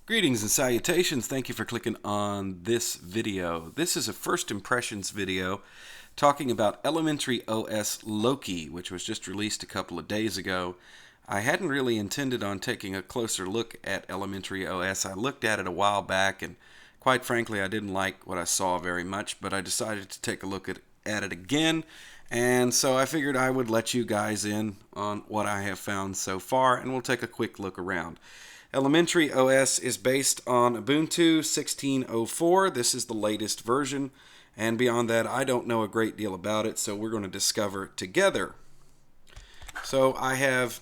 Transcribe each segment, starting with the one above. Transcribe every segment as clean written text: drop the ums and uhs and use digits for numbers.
Greetings and salutations. Thank you for clicking on this video. This is a first impressions video talking about OS Loki, which was just released a couple of days ago. I hadn't really intended on taking a closer look at OS. I looked at it a while back and quite frankly I didn't like what I saw very much, but I decided to take a look at it again, and so I figured I would let you guys in on what I have found so far, and we'll take a quick look around. elementaryOS is based on Ubuntu 16.04. This is the latest version, and beyond that I don't know a great deal about it, so we're going to discover it together. So I have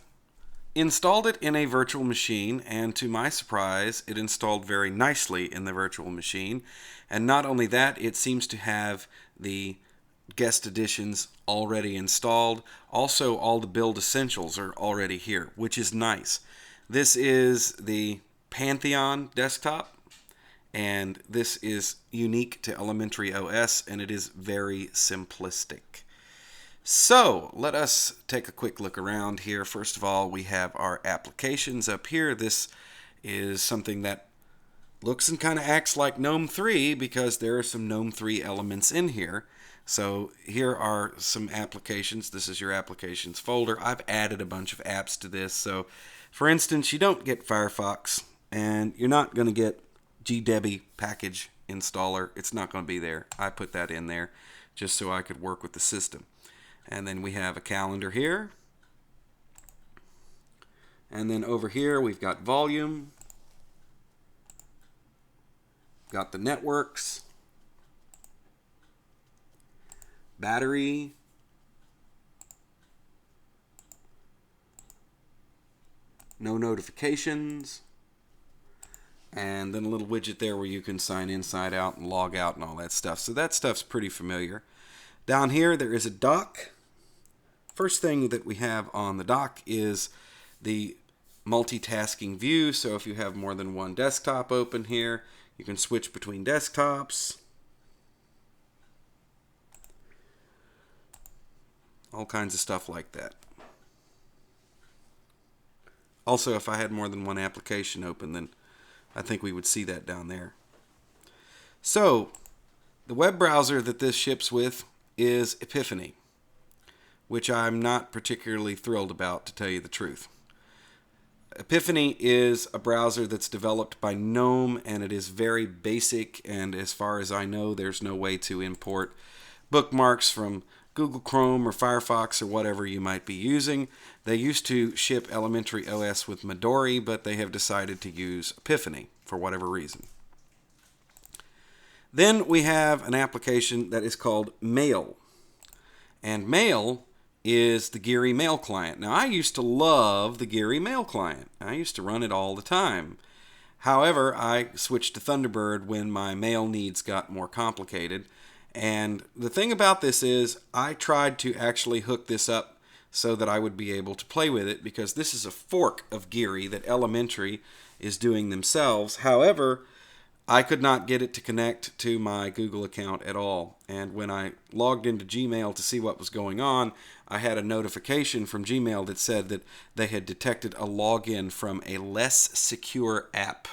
installed it in a virtual machine, and to my surprise it installed very nicely in the virtual machine. And not only that, it seems to have the guest editions already installed. Also, all the build essentials are already here, which is nice. This is the Pantheon desktop, and this is unique to elementaryOS, and it is very simplistic. So let us take a quick look around here. First of all, we have our applications up here. This is something that looks and kind of acts like GNOME 3 because there are some GNOME 3 elements in here. So here are some applications. This is your applications folder. I've added a bunch of apps to this. So for instance, you don't get Firefox, and you're not going to get GDebi package installer. It's not going to be there. I put that in there just so I could work with the system. And then we have a calendar here. And then over here we've got volume. Got the networks. Battery. No notifications. And then a little widget there where you can sign inside out and log out and all that stuff. So that stuff's pretty familiar. Down here there is a dock. First thing that we have on the dock is the multitasking view. So if you have more than one desktop open here, you can switch between desktops. All kinds of stuff like that. Also, if I had more than one application open, then I think we would see that down there. So the web browser that this ships with is Epiphany, which I'm not particularly thrilled about, to tell you the truth. Epiphany is a browser that's developed by GNOME, and it is very basic, and as far as I know, there's no way to import bookmarks from Google Chrome or Firefox or whatever you might be using. They used to ship elementaryOS with Midori, but they have decided to use Epiphany for whatever reason. Then we have an application that is called Mail. And Mail is the Geary Mail client. Now, I used to love the Geary Mail client. I used to run it all the time. However, I switched to Thunderbird when my mail needs got more complicated. And the thing about this is I tried to actually hook this up so that I would be able to play with it, because this is a fork of Geary that Elementary is doing themselves. However, I could not get it to connect to my Google account at all. And when I logged into Gmail to see what was going on, I had a notification from Gmail that said that they had detected a login from a less secure app.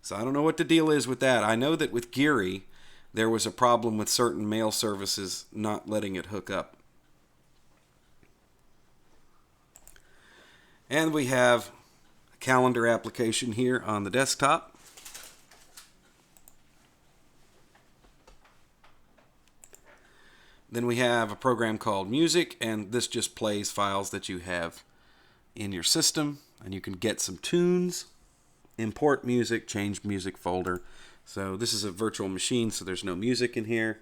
So I don't know what the deal is with that. I know that with Geary, there was a problem with certain mail services not letting it hook up. And we have a calendar application here on the desktop. Then we have a program called Music, and this just plays files that you have in your system, and you can get some tunes, import music, change music folder. So this is a virtual machine, so there's no music in here.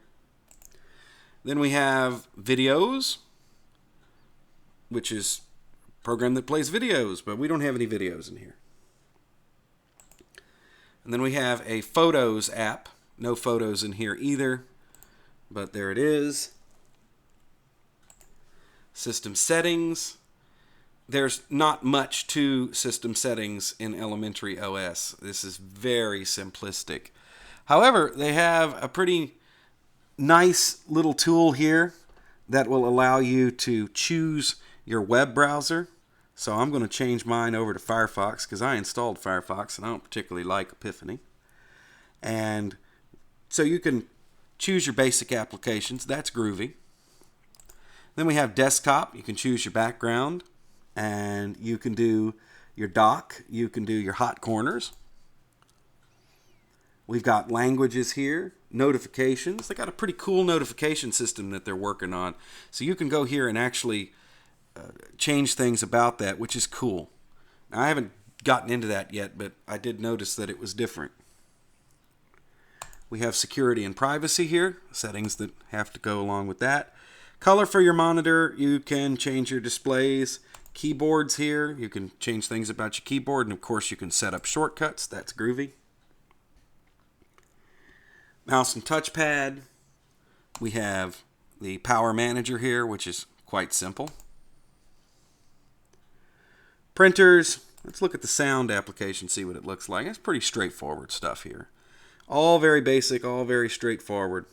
Then we have videos, which is a program that plays videos, but we don't have any videos in here. And then we have a Photos app. No photos in here either, but there it is. System settings. There's not much to system settings in elementaryOS. This is very simplistic. However, they have a pretty nice little tool here that will allow you to choose your web browser. So I'm going to change mine over to Firefox because I installed Firefox and I don't particularly like Epiphany. And so you can choose your basic applications. That's groovy. Then we have desktop. You can choose your background and you can do your dock. You can do your hot corners. We've got languages here, notifications. They got a pretty cool notification system that they're working on. So you can go here and actually change things about that, which is cool. Now, I haven't gotten into that yet, but I did notice that it was different. We have security and privacy here, settings that have to go along with that. Color for your monitor, you can change your displays. Keyboards here, you can change things about your keyboard, and of course you can set up shortcuts. That's groovy. Mouse and touchpad. We have the power manager here, which is quite simple. Printers. Let's look at the sound application, see what it looks like. It's pretty straightforward stuff here. All very basic, all very straightforward.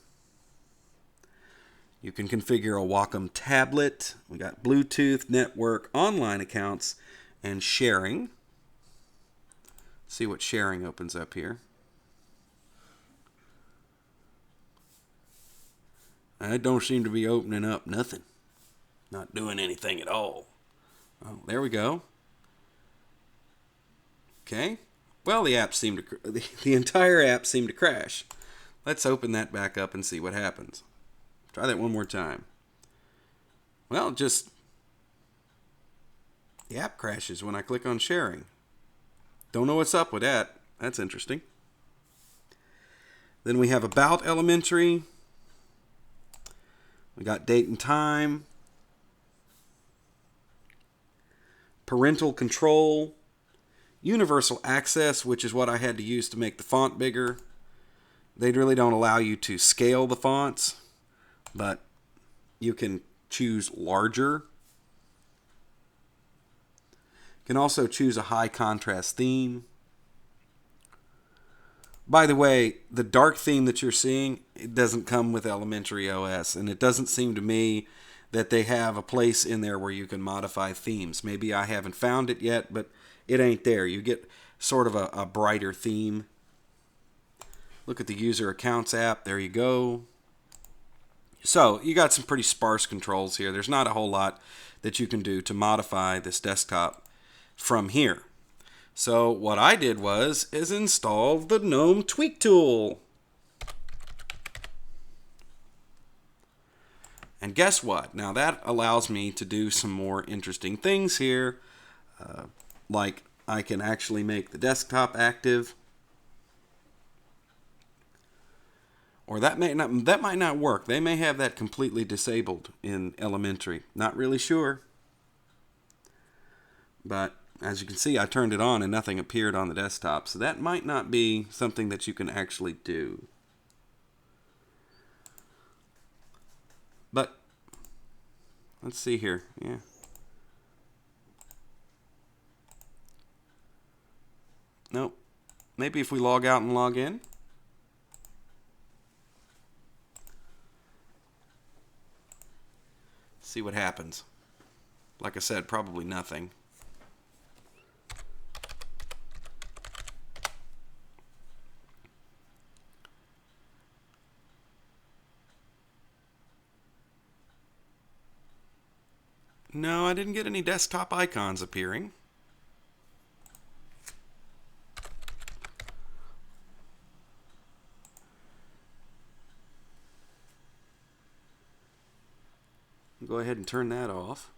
You can configure a Wacom tablet. We got Bluetooth, network, online accounts, and sharing. Let's see what sharing opens up here. It don't seem to be opening up nothing. Not doing anything at all. Oh, there we go. Okay. Well, the entire app seemed to crash. Let's open that back up and see what happens. Try that one more time. Well, the app crashes when I click on sharing. Don't know what's up with that. That's interesting. Then we have About Elementary. We got date and time. Parental control. Universal access, which is what I had to use to make the font bigger. They really don't allow you to scale the fonts, but you can choose larger. You can also choose a high contrast theme. By the way, the dark theme that you're seeing, it doesn't come with elementaryOS, and it doesn't seem to me that they have a place in there where you can modify themes. Maybe I haven't found it yet, but it ain't there. You get sort of a brighter theme. Look at the user accounts app. There you go. So you got some pretty sparse controls here. There's not a whole lot that you can do to modify this desktop from here. So what I did is install the GNOME Tweak Tool. And guess what? Now that allows me to do some more interesting things here. Like I can actually make the desktop active. Or that might not work. They may have that completely disabled in Elementary. Not really sure. But as you can see, I turned it on and nothing appeared on the desktop. So that might not be something that you can actually do. But let's see here. Yeah. Nope. Maybe if we log out and log in. See what happens. Like I said, probably nothing. No, I didn't get any desktop icons appearing. Go ahead and turn that off.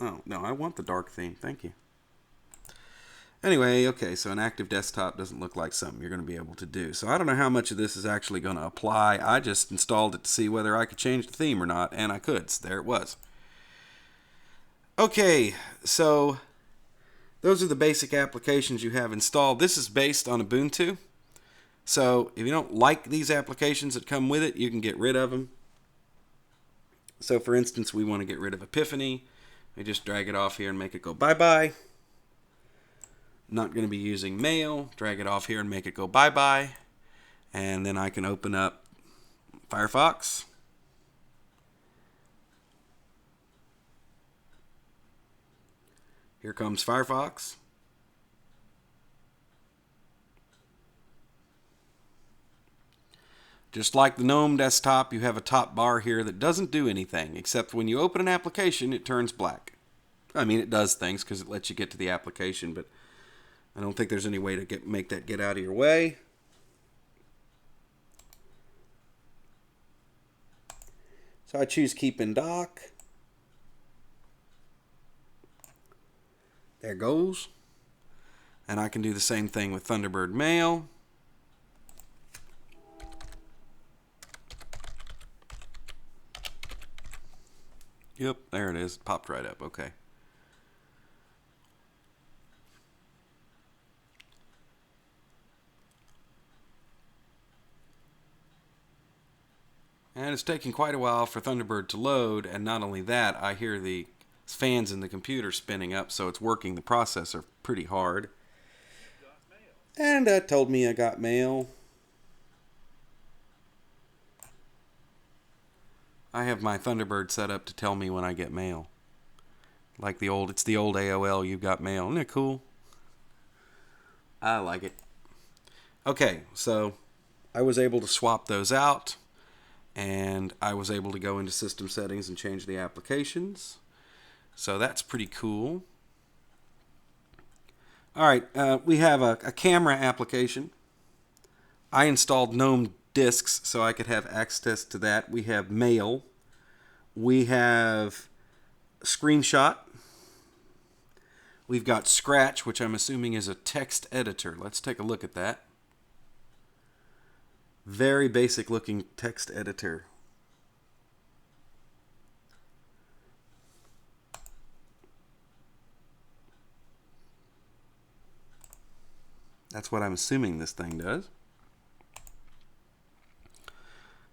Oh, no, I want the dark theme. Thank you. Anyway, okay, so an active desktop doesn't look like something you're going to be able to do. So I don't know how much of this is actually going to apply. I just installed it to see whether I could change the theme or not, and I could. So there it was. Okay, so those are the basic applications you have installed. This is based on Ubuntu. So if you don't like these applications that come with it, you can get rid of them. So for instance, we want to get rid of Epiphany. We just drag it off here and make it go bye-bye. Not going to be using Mail. Drag it off here and make it go bye-bye. And then I can open up Firefox. Here comes Firefox. Just like the GNOME desktop, you have a top bar here that doesn't do anything, except when you open an application, it turns black. I mean, it does things because it lets you get to the application, but I don't think there's any way to make that get out of your way. So I choose Keep in Dock. There goes. And I can do the same thing with Thunderbird Mail. Yep, there it is. It popped right up. Okay. And it's taking quite a while for Thunderbird to load, and not only that, I hear the fans in the computer spinning up, so it's working the processor pretty hard. And that told me I got mail. I have my Thunderbird set up to tell me when I get mail. Like it's the old AOL, you got mail. Isn't it cool? I like it. Okay, so I was able to swap those out, and I was able to go into system settings and change the applications. So that's pretty cool. All right, we have a camera application. I installed GNOME disks so I could have access to that. We have mail. We have screenshot. We've got Scratch, which I'm assuming is a text editor. Let's take a look at that. Very basic looking text editor. That's what I'm assuming this thing does.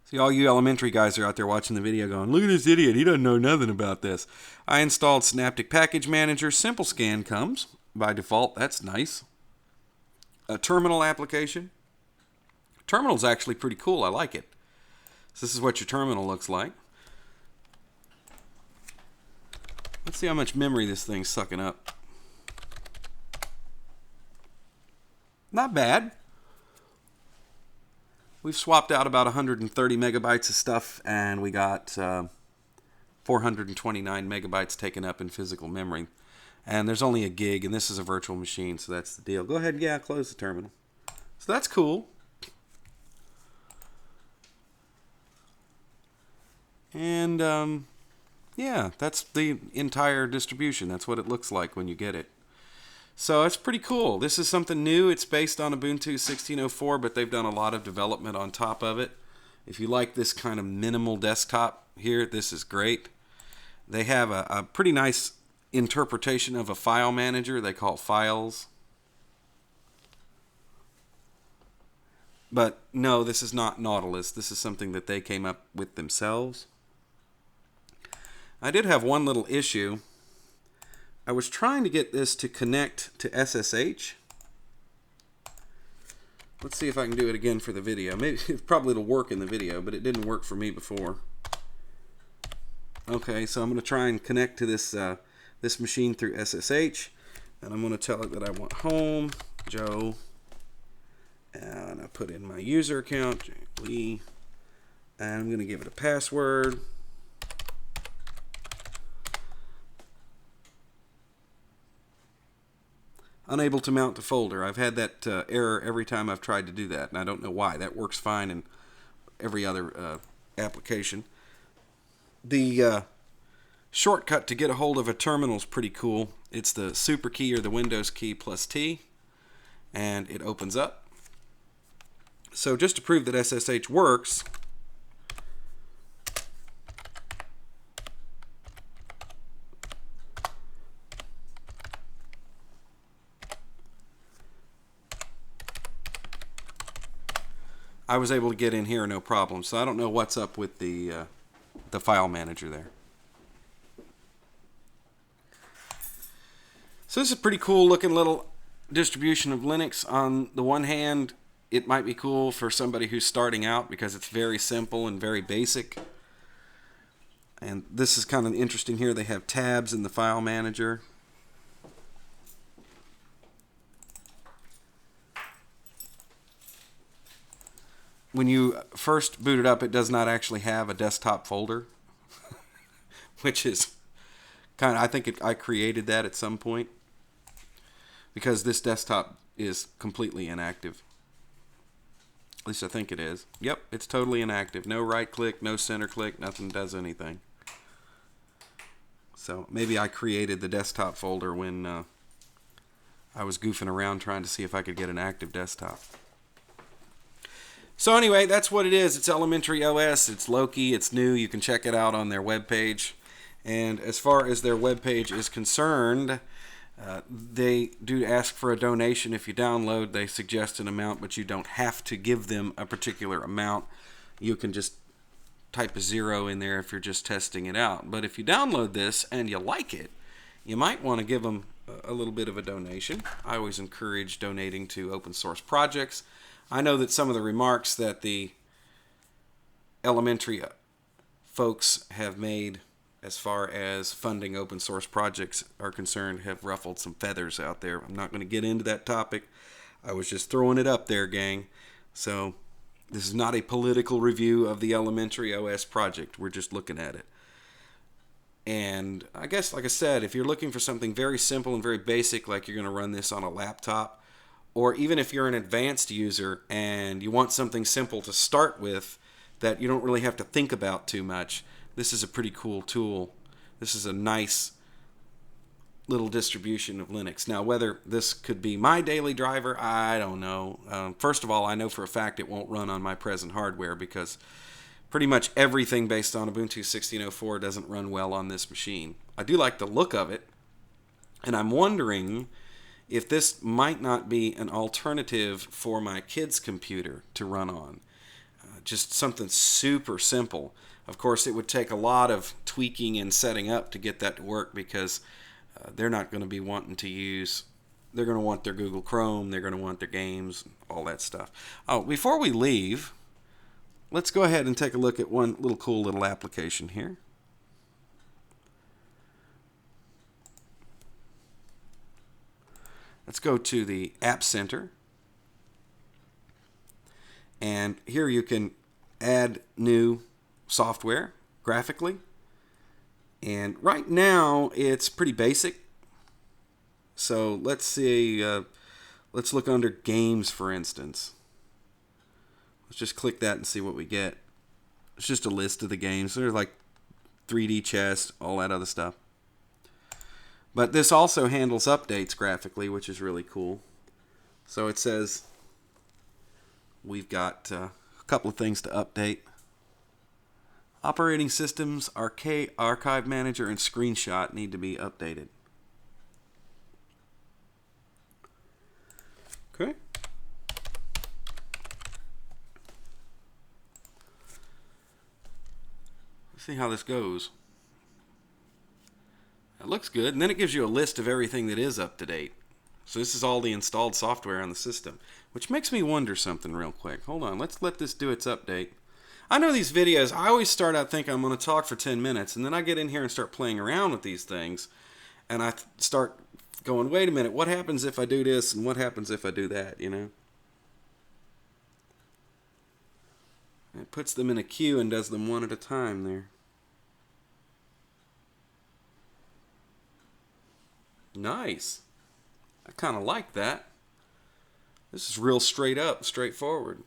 See, all you elementary guys are out there watching the video going, look at this idiot, he doesn't know nothing about this. I installed Synaptic Package Manager. Simple Scan comes by default. That's nice. A terminal application. Terminal's actually pretty cool. I like it. So this is what your terminal looks like. Let's see how much memory this thing's sucking up. Not bad. We've swapped out about 130 megabytes of stuff, and we got 429 megabytes taken up in physical memory. And there's only a gig, and this is a virtual machine, so that's the deal. Go ahead and, yeah, close the terminal. So that's cool. And, yeah, that's the entire distribution. That's what it looks like when you get it. So it's pretty cool. This is something new. It's based on Ubuntu 16.04, but they've done a lot of development on top of it. If you like this kind of minimal desktop here, this is great. They have a pretty nice interpretation of a file manager. They call it Files. But no, this is not Nautilus. This is something that they came up with themselves. I did have one little issue. I was trying to get this to connect to SSH. Let's see if I can do it again for the video. Maybe probably it'll work in the video, but it didn't work for me before. Okay, so I'm going to try and connect to this this machine through SSH, and I'm going to tell it that I want home, Joe, and I put in my user account, Lee, and I'm going to give it a password. Unable to mount to folder. I've had that error every time I've tried to do that, and I don't know why. That works fine in every other application. The shortcut to get a hold of a terminal is pretty cool. It's the super key or the Windows key plus T, and it opens up. So just to prove that SSH works, I was able to get in here no problem. So I don't know what's up with the file manager there. So this is a pretty cool looking little distribution of Linux. On the one hand, it might be cool for somebody who's starting out because it's very simple and very basic. And this is kind of interesting here. They have tabs in the file manager. when you first boot it up, it does not actually have a desktop folder, which is kind of, I created that at some point because this desktop is completely inactive. At least I think it is. Yep, it's totally inactive. No right click, no center click, nothing does anything. So maybe I created the desktop folder when I was goofing around trying to see if I could get an active desktop. So anyway, that's what it is. It's elementaryOS. It's Loki. It's new. You can check it out on their webpage. And as far as their webpage is concerned, they do ask for a donation if you download. They suggest an amount, but you don't have to give them a particular amount. You can just type a 0 in there if you're just testing it out. But if you download this and you like it, you might want to give them a little bit of a donation. I always encourage donating to open source projects. I know that some of the remarks that the elementary folks have made as far as funding open source projects are concerned have ruffled some feathers out there. I'm not going to get into that topic. I was just throwing it up there, gang. So this is not a political review of the elementaryOS project. We're just looking at it. And I guess, like I said, if you're looking for something very simple and very basic, like you're going to run this on a laptop, or even if you're an advanced user and you want something simple to start with that you don't really have to think about too much, this is a pretty cool tool. This is a nice little distribution of Linux. Now, whether this could be my daily driver, I don't know. First of all, I know for a fact it won't run on my present hardware because pretty much everything based on Ubuntu 16.04 doesn't run well on this machine. I do like the look of it, and I'm wondering if this might not be an alternative for my kid's computer to run on. Just something super simple. Of course, it would take a lot of tweaking and setting up to get that to work because they're not going to be wanting to use, they're going to want their Google Chrome, they're going to want their games, all that stuff. Oh, before we leave, let's go ahead and take a look at one little cool little application here. Let's go to the App Center. And here you can add new software graphically. And right now it's pretty basic. So let's see, let's look under games, for instance. Let's just click that and see what we get. It's just a list of the games. There's like 3D chess, all that other stuff. But this also handles updates graphically, which is really cool. So it says we've got a couple of things to update. Operating systems, archive manager, and screenshot need to be updated. Okay. Let's see how this goes. It looks good, and then it gives you a list of everything that is up to date. So this is all the installed software on the system, which makes me wonder something real quick. Hold on, let's let this do its update. I know these videos, I always start out thinking I'm going to talk for 10 minutes, and then I get in here and start playing around with these things, and I start going, wait a minute, what happens if I do this, and what happens if I do that, you know? It puts them in a queue and does them one at a time there. Nice. I kind of like that. This is real straight up, straightforward.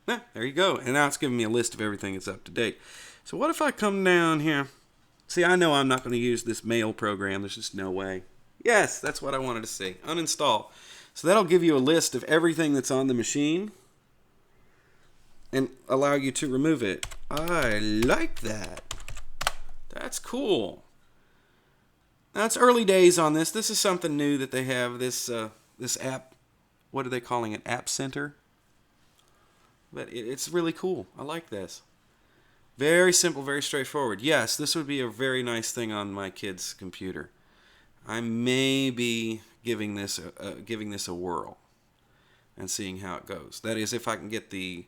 Yeah, there you go. And now it's giving me a list of everything that's up to date. So what if I come down here? See, I know I'm not going to use this mail program. There's just no way. Yes, that's what I wanted to see. Uninstall. So that'll give you a list of everything that's on the machine and allow you to remove it. I like that. That's cool. Now, it's early days on this. This is something new that they have. This app, what are they calling it? App Center? But it's really cool. I like this. Very simple, very straightforward. Yes, this would be a very nice thing on my kid's computer. I may be giving this a whirl and seeing how it goes. That is, if I can get the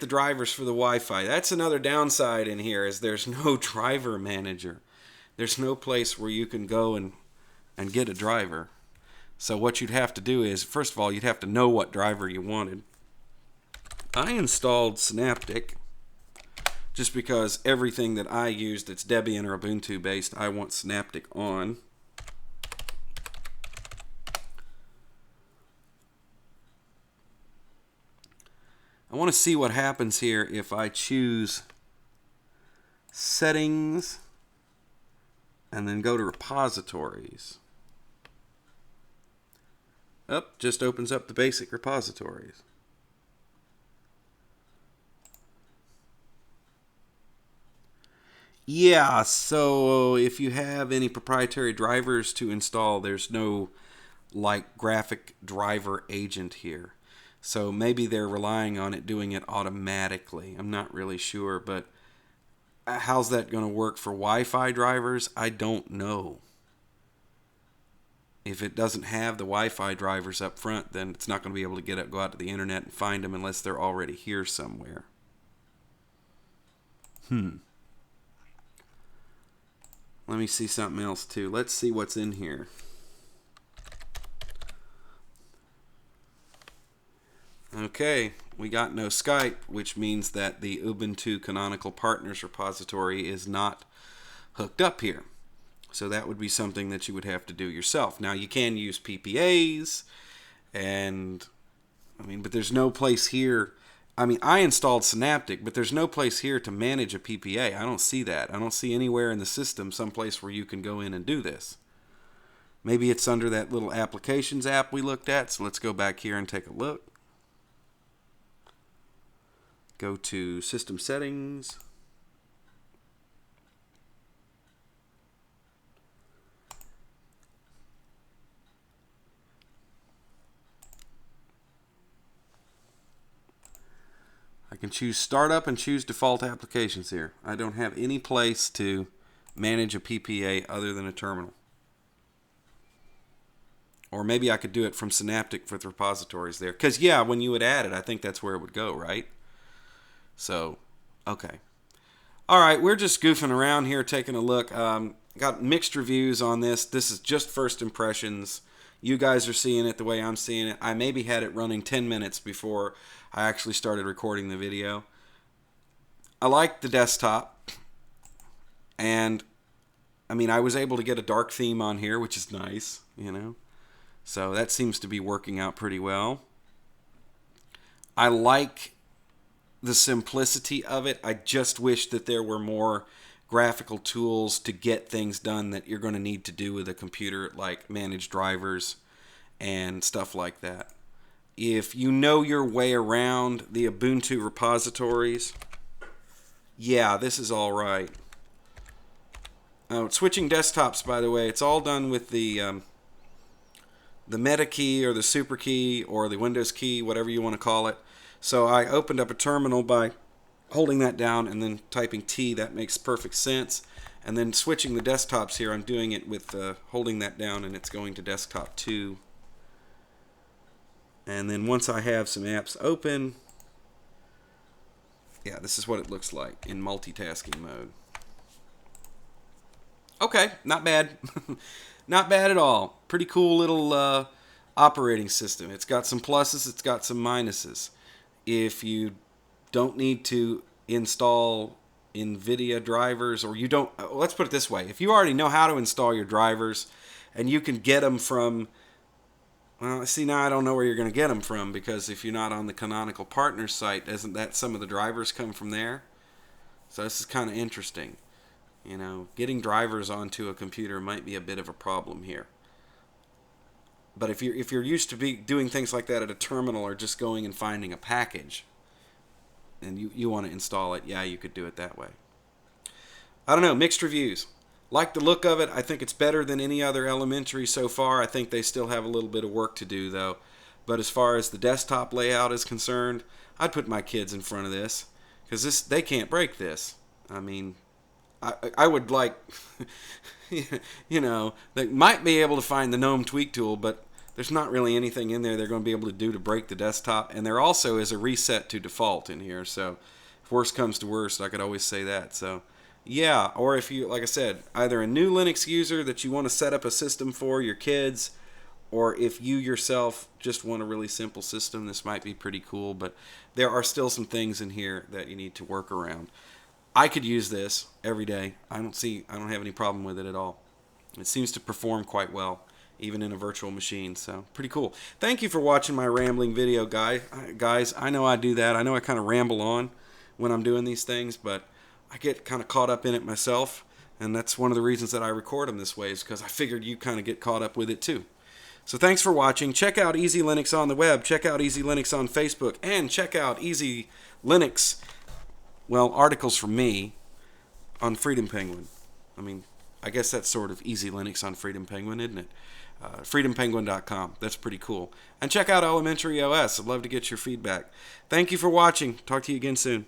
drivers for the Wi-Fi. That's another downside in here, is there's no driver manager. There's no place where you can go and get a driver. So what you'd have to do is, first of all, you'd have to know what driver you wanted. I installed Synaptic just because everything that I use that's Debian or Ubuntu based, I want Synaptic on. I want to see what happens here if I choose Settings and then go to Repositories. Just opens up the basic repositories. Yeah, so if you have any proprietary drivers to install, there's no like graphic driver agent here. So maybe they're relying on it doing it automatically. I'm not really sure, but how's that going to work for Wi-Fi drivers? I don't know. If it doesn't have the Wi-Fi drivers up front, then it's not going to be able to go out to the internet and find them unless they're already here somewhere. Let me see something else too. Let's see what's in here. Okay, we got no Skype, which means that the Ubuntu Canonical Partners repository is not hooked up here. So that would be something that you would have to do yourself. Now you can use PPAs, and but there's no place here. I installed Synaptic, but there's no place here to manage a PPA. I don't see that. I don't see anywhere in the system someplace where you can go in and do this. Maybe it's under that little applications app we looked at. So let's go back here and take a look. Go to System Settings. I can choose Startup and choose Default Applications here. I don't have any place to manage a PPA other than a terminal. Or maybe I could do it from Synaptic with repositories there. Because, yeah, when you would add it, I think that's where it would go, right? So, okay. All right, we're just goofing around here, taking a look. Got mixed reviews on this. This is just first impressions. You guys are seeing it the way I'm seeing it. I maybe had it running 10 minutes before I actually started recording the video. I like the desktop. And, I was able to get a dark theme on here, which is nice, So that seems to be working out pretty well. I like the simplicity of it. I just wish that there were more graphical tools to get things done that you're going to need to do with a computer, like manage drivers and stuff like that. If you know your way around the Ubuntu repositories, yeah, this is all right. Switching desktops, by the way, it's all done with the meta key or the super key or the Windows key, whatever you want to call it. So I opened up a terminal by holding that down and then typing T. That makes perfect sense. And then switching the desktops here, I'm doing it with holding that down, and it's going to desktop 2. And then once I have some apps open, yeah, this is what it looks like in multitasking mode. Okay, not bad. Not bad at all. Pretty cool little operating system. It's got some pluses, it's got some minuses. If you don't need to install NVIDIA drivers, or you don't, let's put it this way, if you already know how to install your drivers and you can get them from, well, see, now I don't know where you're going to get them from, because if you're not on the Canonical Partners site, doesn't that some of the drivers come from there? So this is kind of interesting. Getting drivers onto a computer might be a bit of a problem here. But if you're used to doing things like that at a terminal, or just going and finding a package, and you want to install it, yeah, you could do it that way. I don't know, mixed reviews. Like the look of it. I think it's better than any other elementary so far. I think they still have a little bit of work to do, though. But as far as the desktop layout is concerned, I'd put my kids in front of this, because they can't break this. I would like, they might be able to find the GNOME tweak tool, but there's not really anything in there they're going to be able to do to break the desktop. And there also is a reset to default in here. So if worst comes to worst, I could always say that. So yeah, or if you, like I said, either a new Linux user that you want to set up a system for your kids, or if you yourself just want a really simple system, this might be pretty cool, but there are still some things in here that you need to work around. I could use this every day. I don't have any problem with it at all. It seems to perform quite well, even in a virtual machine, so pretty cool. Thank you for watching my rambling video, guys. I know I do that. I know I kind of ramble on when I'm doing these things, but I get kind of caught up in it myself, and that's one of the reasons that I record them this way, is because I figured you kind of get caught up with it too. So thanks for watching. Check out Easy Linux on the web. Check out Easy Linux on Facebook. And check out Easy Linux, well, articles from me on Freedom Penguin. I mean, I guess that's sort of Easy Linux on Freedom Penguin, isn't it? freedompenguin.com. That's pretty cool. And check out elementaryOS. I'd love to get your feedback. Thank you for watching. Talk to you again soon.